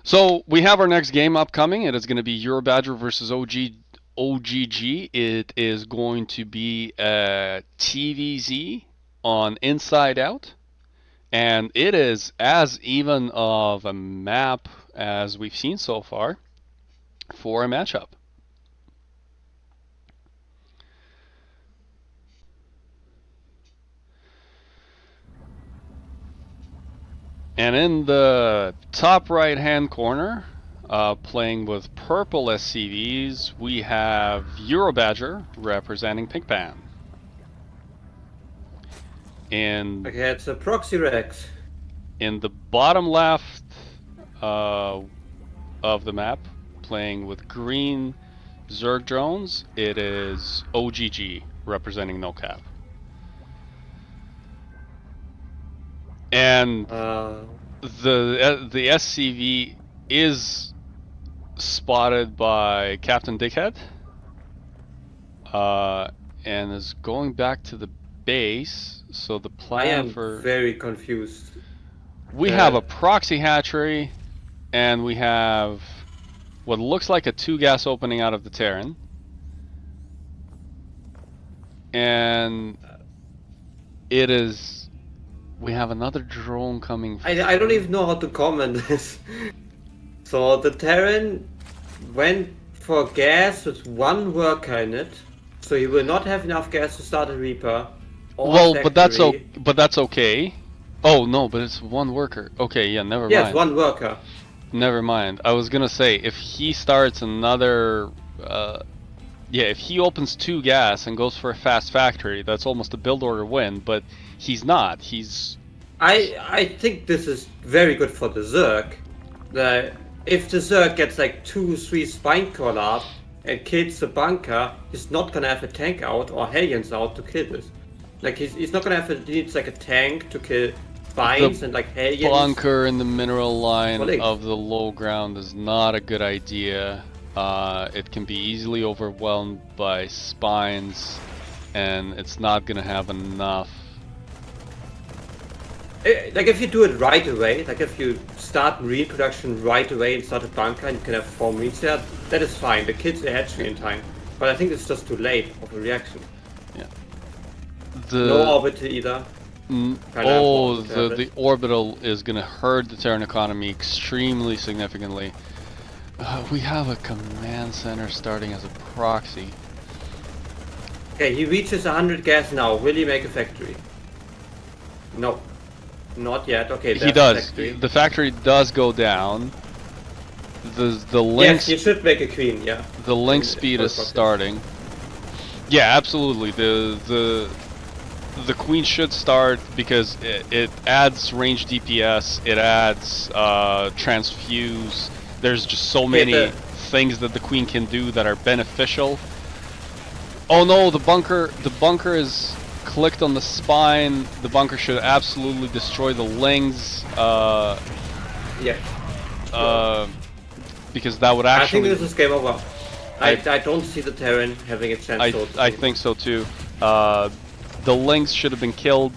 So we have our next game upcoming. It is going to be EuroBadger versus OGG. It is going to be a TVZ on Inside Out, and it is as even of a map as we've seen so far for a matchup. And in the top right hand corner, playing with purple SCVs, we have EuroBadger representing PigPan. And Okay, it's a proxy Rex. in the bottom left of the map, playing with green Zerg drones, it is OGG representing NoCap. And the SCV is spotted by Captain Dickhead, and is going back to the base. So the plan for very confused. We have a proxy hatchery, and we have what looks like a 2-gas opening out of the Terran. And it is... we have another drone coming. I don't even know how to comment this. So the Terran went for gas with one worker in it, so he will not have enough gas to start a Reaper. Well, but that's okay. Oh no, but it's one worker. Okay, yeah, never mind. Yes, one worker. Never mind. I was gonna say, if he starts another, yeah, if he opens 2 gas and goes for a fast factory, that's almost a build order win. But he's not. He's. I think this is very good for the Zerg. If the Zerg gets like 2-3 spine collab and kills the bunker, he's not gonna have a tank out or Hellions out to kill this. Like he's not gonna have he needs like a tank to kill spines and like Hellions. Bunker in the mineral line of the low ground is not a good idea. It can be easily overwhelmed by spines, and it's not gonna have enough. Like if you do it right away, like if you start marine production right away and start a bunker and you can have 4 marines there, that is fine. The kids are hatching in time. But I think it's just too late of a reaction. Yeah. No orbital either. The orbital is going to hurt the Terran economy extremely significantly. We have a command center starting as a proxy. Okay, he reaches 100 gas now. Will he make a factory? No. Not yet. Okay, he does. The factory does go down. The link. Yes, you should make a queen. Yeah. The link speed is starting. Yeah, absolutely. The queen should start because it adds range DPS. It adds transfuse. There's just so many things that the queen can do that are beneficial. Oh no, the bunker is clicked on the spine. The bunker should absolutely destroy the lings. Yeah. Because that would actually. I think this is game over. I don't see the Terran having a chance. I think so too. The lings should have been killed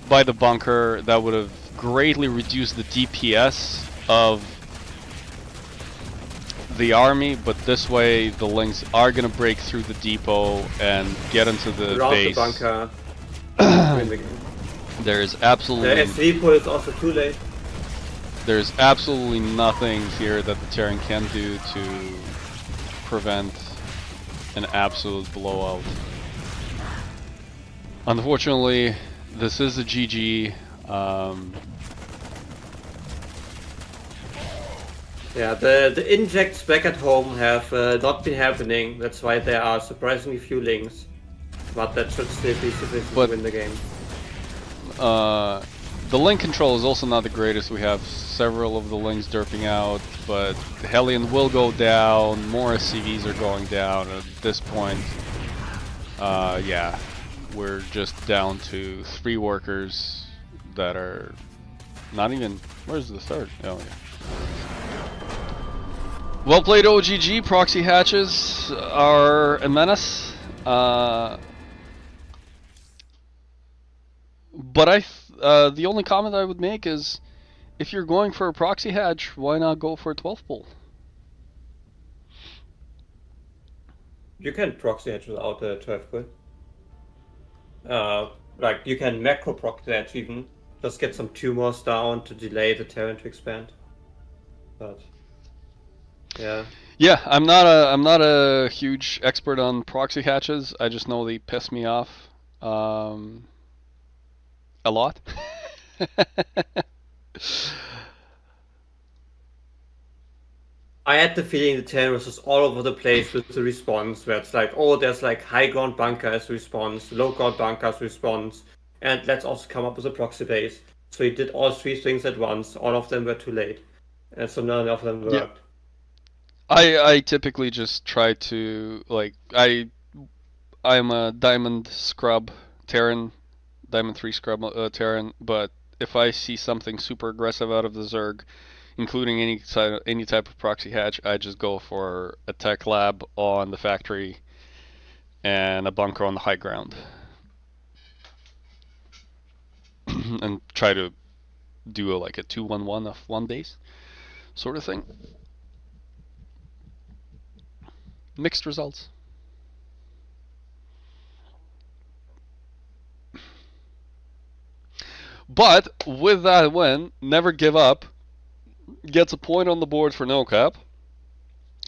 by the bunker. That would have greatly reduced the DPS of the army, but this way the lings are gonna break through the depot and get into the base. The bunker. Win the game. There's absolutely. The S3 pull is also too late. There's absolutely nothing here that the Terran can do to prevent an absolute blowout. Unfortunately, this is a GG. Yeah, the injects back at home have not been happening. That's why there are surprisingly few links. But that should still be sufficient to win the game. The link control is also not the greatest. We have several of the links derping out, but the Hellion will go down. More SCVs are going down at this point. Yeah, we're just down to 3 workers that are not even. Where's the third? Oh yeah. Well played, OGG. Proxy hatches are a menace. But the only comment I would make is, if you're going for a proxy hatch, why not go for a 12 pull? You can proxy hatch without a 12 pull. Like you can macro proxy hatch even. Just get some tumors down to delay the Terran to expand. But yeah. Yeah, I'm not a huge expert on proxy hatches. I just know they piss me off a lot. I had the feeling the Terran was just all over the place with the response, where it's like, oh, there's like high ground bunker as a response, low ground bunker as a response, and let's also come up with a proxy base. So he did all three things at once. All of them were too late, and so none of them worked. Yeah. I typically just try to I'm a diamond scrub Terran, diamond 3 scrub Terran, but if I see something super aggressive out of the Zerg, including any type of proxy hatch, I just go for a tech lab on the factory and a bunker on the high ground. And try to do like a 2-1-1 of one base sort of thing. Mixed results. But with that win, NevurGivUp gets a point on the board for NoCap,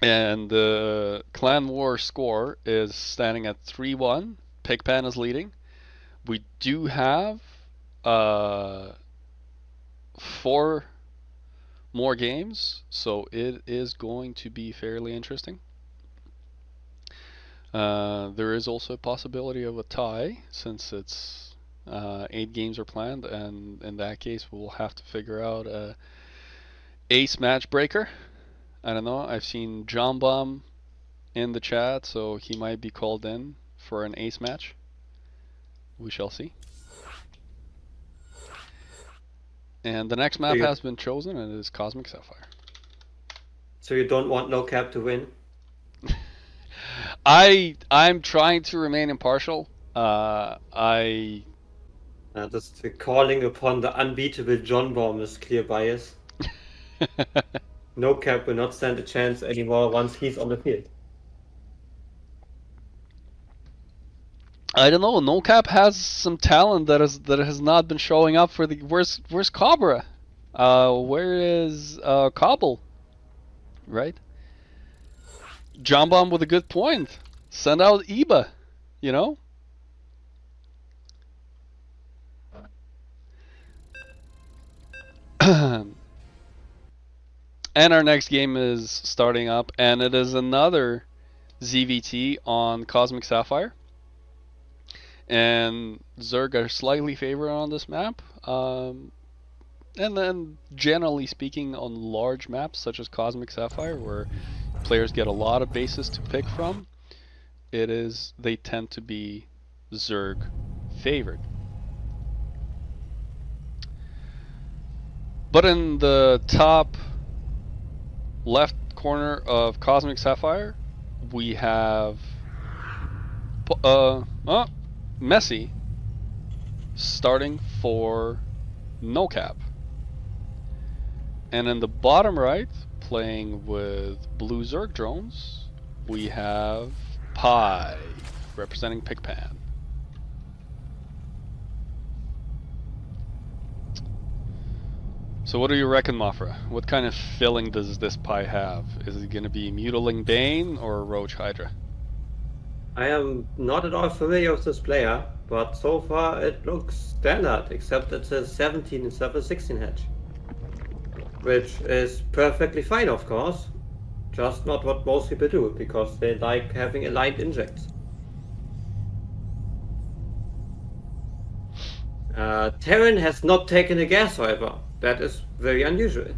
and the Clan War score is standing at 3-1. PigPan is leading. We do have 4 more games, so it is going to be fairly interesting. There is also a possibility of a tie, since it's 8 games are planned, and in that case we'll have to figure out a ace match breaker. I don't know, I've seen John Bomb in the chat, so he might be called in for an ace match. We shall see. And the next map has been chosen, and it is Cosmic Sapphire. So you don't want NoCap to win? I'm trying to remain impartial. Just calling upon the unbeatable John Bomb is clear bias. NoCap will not stand a chance anymore once he's on the field. I don't know. NoCap has some talent that has not been showing up for the. Where's Cobra? Where is Cobble? Right. John Bomb with a good point. Send out Iba. You know. And our next game is starting up, and it is another ZVT on Cosmic Sapphire. And Zerg are slightly favored on this map. And then, generally speaking, on large maps such as Cosmic Sapphire, where players get a lot of bases to pick from, they tend to be Zerg favored. But in the top left corner of Cosmic Sapphire, we have Messie starting for NoCap. And in the bottom right, playing with blue Zerg drones, we have Pi representing PigPan. So what do you reckon, Mothra? What kind of filling does this Pi have? Is it going to be Mutiling Bane or Roach Hydra? I am not at all familiar with this player, but so far it looks standard, except it's a 17 instead of a 16 hatch. Which is perfectly fine, of course. Just not what most people do, because they like having aligned injects. Terran has not taken a gas, however. That is very unusual.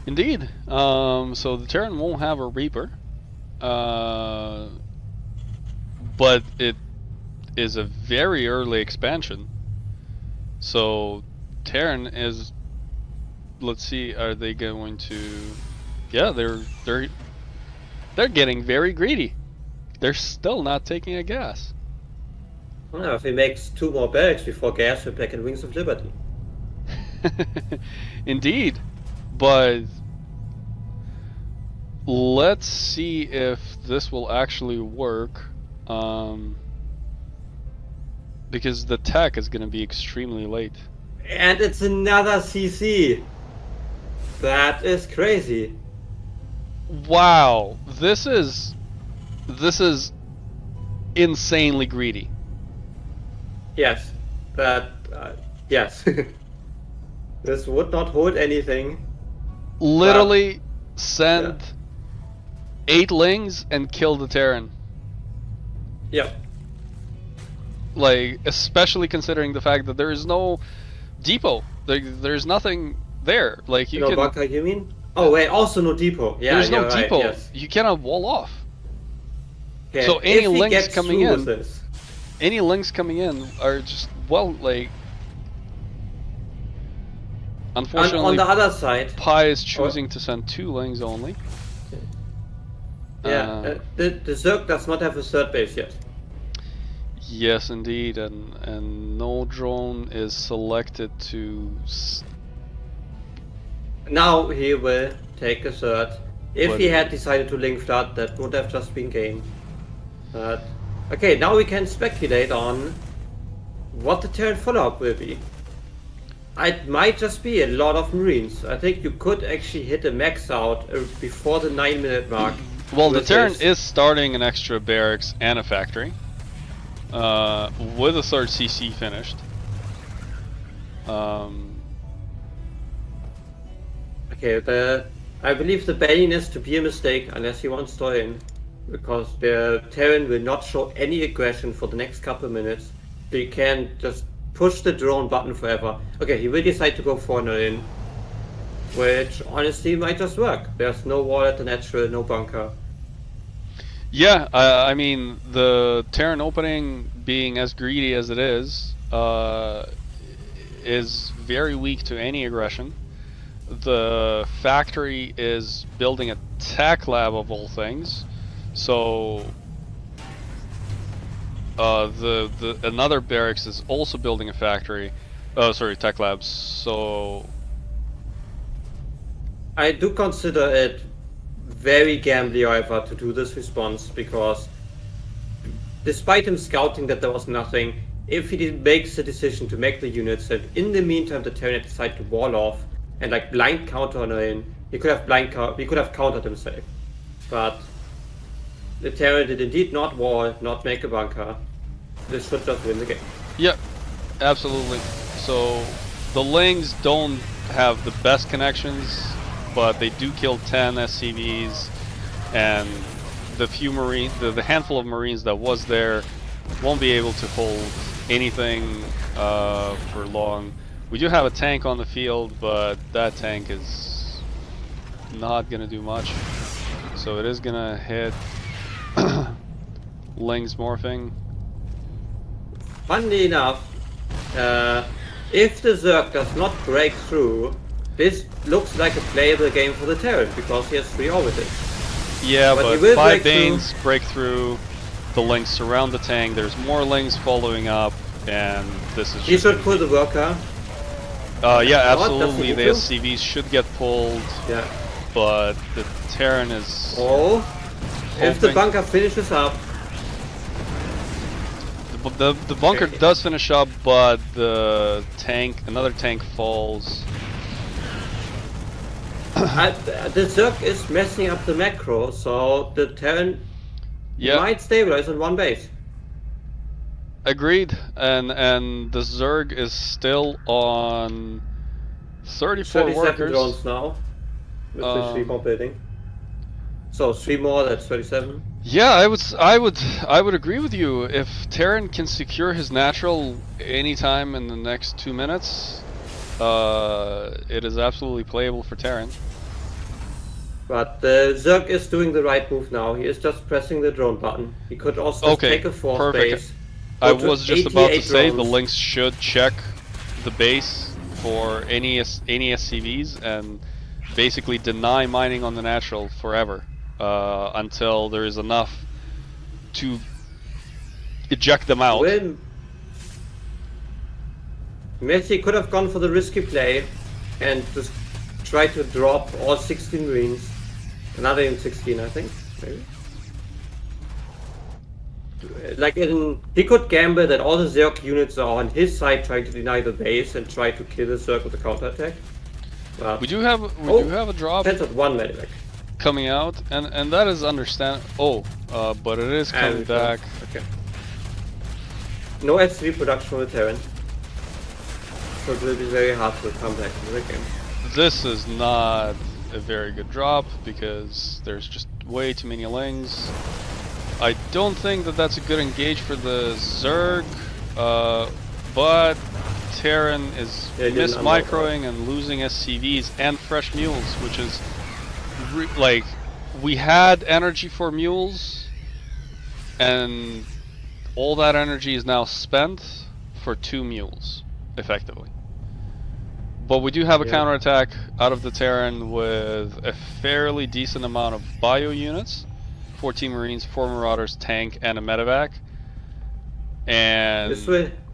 Indeed. So the Terran won't have a Reaper. But it is a very early expansion. So Terran is, let's see, are they going to, yeah, they're getting very greedy. They're still not taking a gas. Well, if he makes 2 more barracks before gas, we're back in Wings of Liberty. Indeed, but let's see if this will actually work. Because the tech is going to be extremely late. And it's another CC. That is crazy. Wow, this is insanely greedy. Yes, that yes. This would not hold anything. Literally send 8 lings and kill the Terran. Yep. Like, especially considering the fact that there is no depot. There's nothing there. Like, you no can. bunker, you mean? Oh wait, also no depot. Yeah, There's no you're right, depot. yes. You cannot wall off. Okay, So any if he links gets coming through in, with this, any links coming in are just like. Unfortunately, on the other side, Pi is choosing to send 2 lings only. the Zerg does not have a third base yet. Yes, indeed, and no drone is selected to. Now he will take a third. If But- he had decided to link flood, that would have just been game. But okay, now we can speculate on what the Terran follow-up will be. It might just be a lot of Marines. I think you could actually hit a max out before the 9-minute mark. Well, the with Terran this. is starting an extra barracks and a factory. With a 3rd CC finished. Okay, I believe the banning is to be a mistake unless he wants to in. Because the Terran will not show any aggression for the next couple of minutes. So you can just push the drone button forever. Okay, he will decide to go 4-0 in. Which honestly might just work. There's no wall at the natural, no bunker. Yeah, I mean, the Terran opening, being as greedy as it is very weak to any aggression. The factory is building a tech lab of all things, so another barracks is also building a factory. Oh, sorry, tech labs. So I do consider it very gambly, however, to do this response, because despite him scouting that there was nothing, if he makes the decision to make the units, and in the meantime the Terran decide to wall off and like blind counter on in, he could have countered himself. But the Terran did indeed not wall, not make a bunker. This should just win the game. yeah, absolutely. So the Lings don't have the best connections, but they do kill 10 SCVs, and the few the handful of Marines that was there won't be able to hold anything for long. We do have a tank on the field, but that tank is not gonna do much. So it is gonna hit Ling's morphing. Funnily enough, if the Zerg does not break through, this looks like a playable game for the Terran because he has 3 orbiters. Yeah, But he but will 5 break through. Banes break through, the Lings surround the tank, there's more Lings following up, and this is He just should gonna pull be- the worker. yeah, What? Does absolutely, he the need to? SCVs should get pulled, Yeah. but the Terran is... Oh, if the hoping- bunker finishes up, The bunker Okay. does finish up, but another tank falls. the Zerg is messing up the macro, so the Terran Yeah, might stabilize on 1 base. agreed. And the Zerg is still on 34 37 workers. drones now, with the 3 more building. So 3 more, that's 37. Yeah, I would agree with you. If Terran can secure his natural anytime in the next 2 minutes, it is absolutely playable for Terran. But the Zerg is doing the right move now. He is just pressing the drone button. He could also just Okay, take a 4th perfect. base. I go to was just about to 88 say the drones. Lynx should check the base for any SCVs and basically deny mining on the natural forever until there is enough to eject them out. Messi could have gone for the risky play and just tried to drop all 16 Marines. Another in 16, I think, maybe. Like he could gamble that all the Zerg units are on his side trying to deny the base and try to kill the Zerg with a counterattack. But We do have a drop that's at one medivac. coming out, and that is understand. But it is coming back. Okay. No S3 production from the Terran, so it will be very hard to come back to the game. This is not a very good drop because there's just way too many lings. I don't think that that's a good engage for the Zerg, but Terran is mismicroing and losing SCVs and fresh mules, which is like, we had energy for mules, and all that energy is now spent for 2 mules, effectively. But we do have a counterattack out of the Terran with a fairly decent amount of bio units. 14 Marines, 4 Marauders, tank, and a medevac. And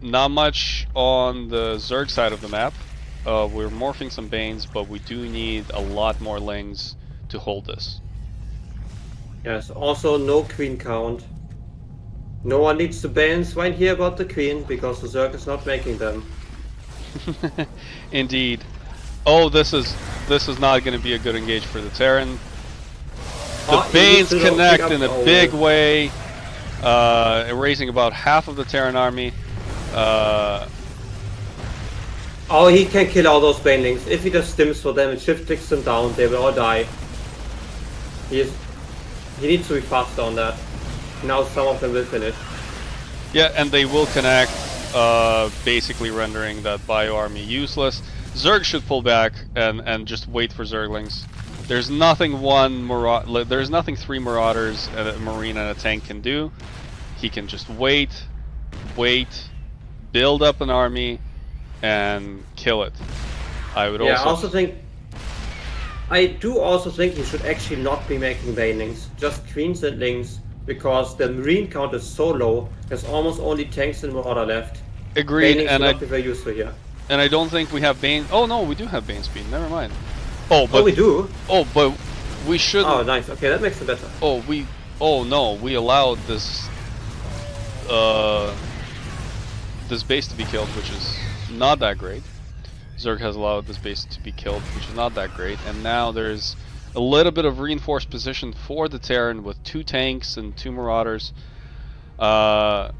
not much on the Zerg side of the map. We're morphing some Banes, but we do need a lot more Lings to hold this. Yes, also no Queen count. No one needs to ban swine here about the Queen, because the Zerg is not making them. Indeed. Oh, this is not going to be a good engage for the Terran. The Banes connect in a big way, erasing about half of the Terran army. Oh, he can kill all those Banelings. If he just stims for them and shift clicks them down, they will all die. He needs to be faster on that. Now some of them will finish. Yeah, and they will connect, basically rendering that bio army useless. Zerg should pull back and just wait for Zerglings. There's nothing there's nothing 3 Marauders, a Marine, and a tank can do. He can just wait, build up an army, and kill it. I do also think he should actually not be making Banelings, just Queens and Lings, because the Marine count is so low. There's almost only tanks and Marauder left. Agreed, Banelings and would not be very useful here. And I don't think we have Bane. Oh no, we do have Bane speed. Never mind. Oh, we do. Oh, but we shouldn't. Oh, nice. Okay, that makes it better. Oh no, we allowed this this base to be killed, which is not that great. Zerg has allowed this base to be killed, which is not that great. And now there's a little bit of reinforced position for the Terran with 2 tanks and 2 Marauders. Now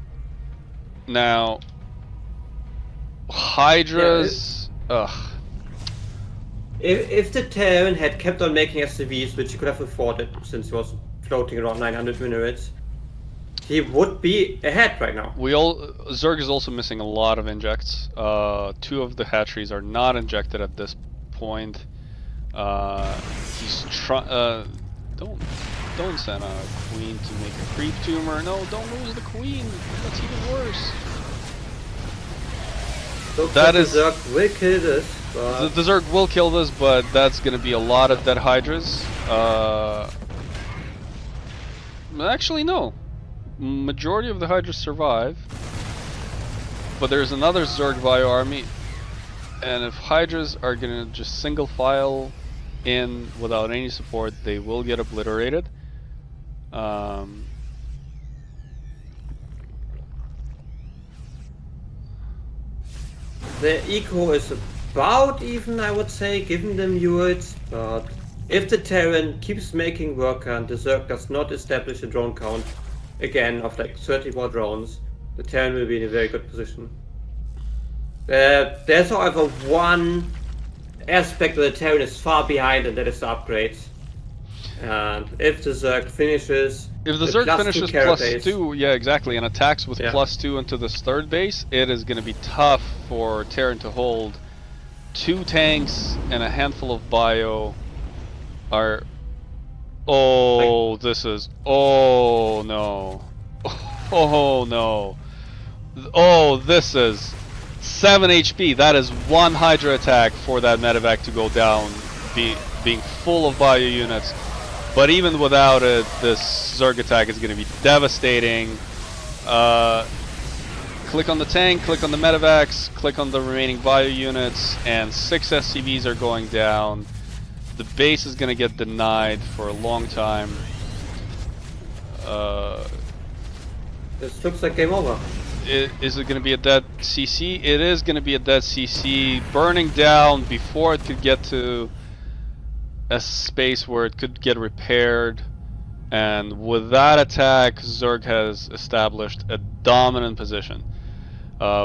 Hydras. If the Terran had kept on making SCVs, which he could have afforded since he was floating around 900 minutes, he would be ahead right now. Zerg is also missing a lot of injects. 2 of the hatcheries are not injected at this point. He's don't send a Queen to make a creep tumor. No, don't lose the Queen. That's even worse. That is, the Zerg will kill this. The Zerg will kill this, but that's going to be a lot of dead Hydras. Actually, no. Majority of the Hydras survive. But there's another Zerg bio army. And if Hydras are going to just single file in without any support, they will get obliterated. The eco is about even, I would say, given them units, but if the Terran keeps making worker and the Zerg does not establish a drone count, again, of like 30 more drones, the Terran will be in a very good position. There's however one aspect where the Terran is far behind, and that is the upgrades. And if the Zerg finishes... If the Zerg finishes +2, yeah, exactly, and attacks with +2 into this 3rd base, it is going to be tough for Terran to hold. 2 tanks and a handful of bio are... Oh, this is... Oh, no. Oh, no. Oh, this is... 7 HP. That is 1 Hydra attack for that medevac to go down, being full of bio units. But even without it, this Zerg attack is going to be devastating. click on the tank, click on the medevacs, click on the remaining bio units, and 6 SCVs are going down. The base is gonna get denied for a long time. This looks like game over. Is it gonna be a dead CC? It is gonna be a dead CC, burning down before it could get to a space where it could get repaired. And with that attack, Zerg has established a dominant position.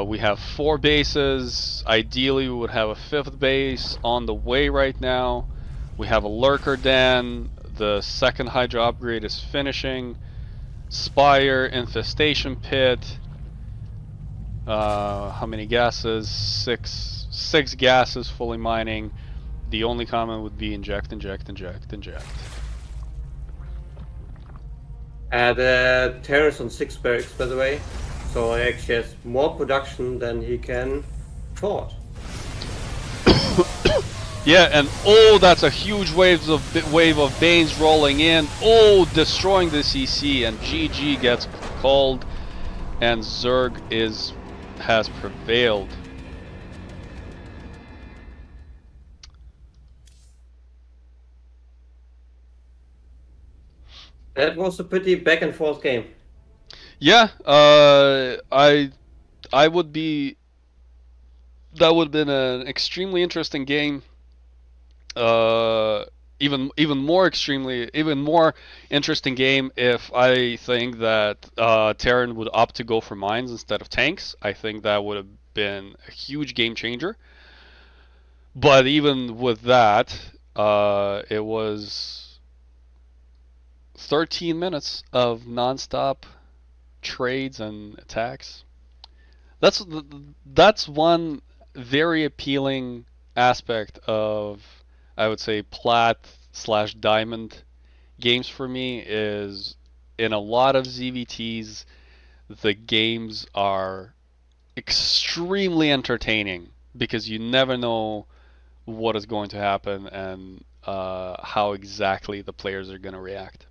We have 4 bases. Ideally, we would have a 5th base on the way right now. We have a Lurker Den. The 2nd Hydra upgrade is finishing. Spire, Infestation Pit. How many gases? 6 gases fully mining. The only comment would be inject, inject, inject, inject. The Terrace on 6 barracks, by the way, so he actually has more production than he can afford. Yeah, and oh, that's a huge wave of Banes rolling in. Oh, destroying the CC, and GG gets called, and Zerg has prevailed. That was a pretty back and forth game. Yeah, I would be. That would have been an extremely interesting game. Even more interesting game if I think that Terran would opt to go for mines instead of tanks. I think that would have been a huge game changer. But even with that, it was 13 minutes of non-stop trades and attacks. That's one very appealing aspect of, I would say, plat/diamond games for me, is in a lot of ZVTs the games are extremely entertaining because you never know what is going to happen and how exactly the players are going to react.